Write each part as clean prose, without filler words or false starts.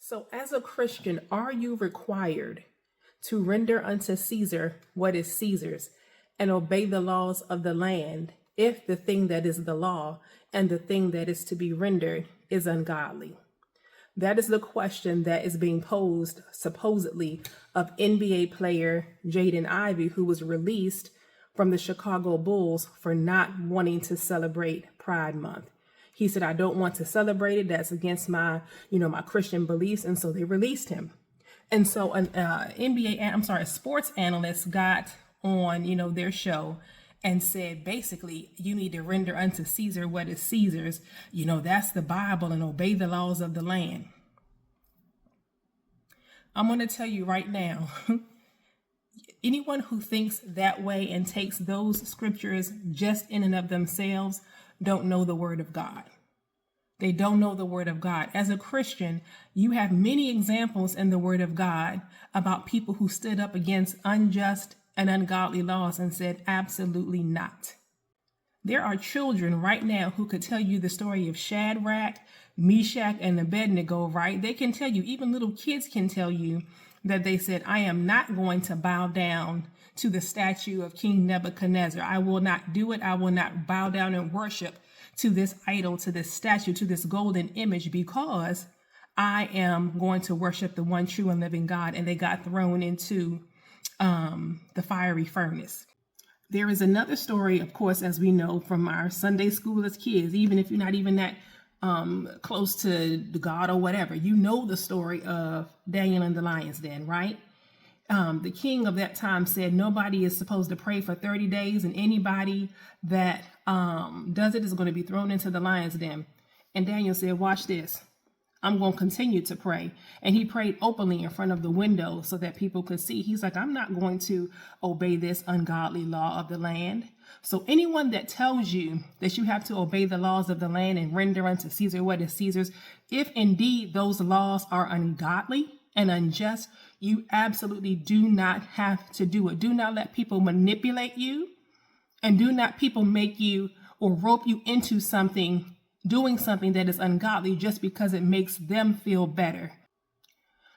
So, as a Christian, are you required to render unto Caesar what is Caesar's and obey the laws of the land if the thing that is the law and the thing that is to be rendered is ungodly? That is the question that is being posed, supposedly, of NBA player Jaden Ivey, who was released from the Chicago Bulls for not wanting to celebrate Pride Month. He said, I don't want to celebrate it. That's against my Christian beliefs. And so they released him. And so a sports analyst got on, their show and said, basically, you need to render unto Caesar what is Caesar's. That's the Bible, and obey the laws of the land. I'm going to tell you right now, anyone who thinks that way and takes those scriptures just in and of themselves don't know the word of God. They don't know the word of God. As a Christian, you have many examples in the word of God about people who stood up against unjust and ungodly laws and said, absolutely not. There are children right now who could tell you the story of Shadrach, Meshach, and Abednego, right? They can tell you, even little kids can tell you that they said, I am not going to bow down to the statue of King Nebuchadnezzar. I will not do it. I will not bow down and worship to this idol, to this statue, to this golden image, because I am going to worship the one true and living God. And they got thrown into the fiery furnace. There is another story, of course, as we know from our Sunday school as kids, even if you're not even that close to God or whatever, you know the story of Daniel in the lion's den, right? The king of that time said nobody is supposed to pray for 30 days, and anybody that does it is going to be thrown into the lion's den. And Daniel said, watch this. I'm going to continue to pray. And he prayed openly in front of the window so that people could see. He's like, I'm not going to obey this ungodly law of the land. So anyone that tells you that you have to obey the laws of the land and render unto Caesar what is Caesar's, if indeed those laws are ungodly and unjust, you absolutely do not have to do it. Do not let people manipulate you, and do not people make you or rope you into doing something that is ungodly just because it makes them feel better.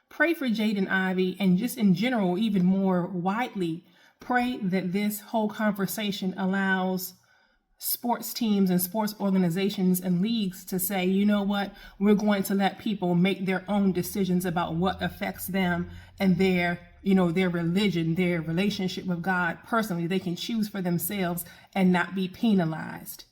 Pray for Jaden Ivey, and just in general, even more widely, pray that this whole conversation allows sports teams and sports organizations and leagues to say, you know what, we're going to let people make their own decisions about what affects them and their religion, their relationship with God personally. They can choose for themselves and not be penalized.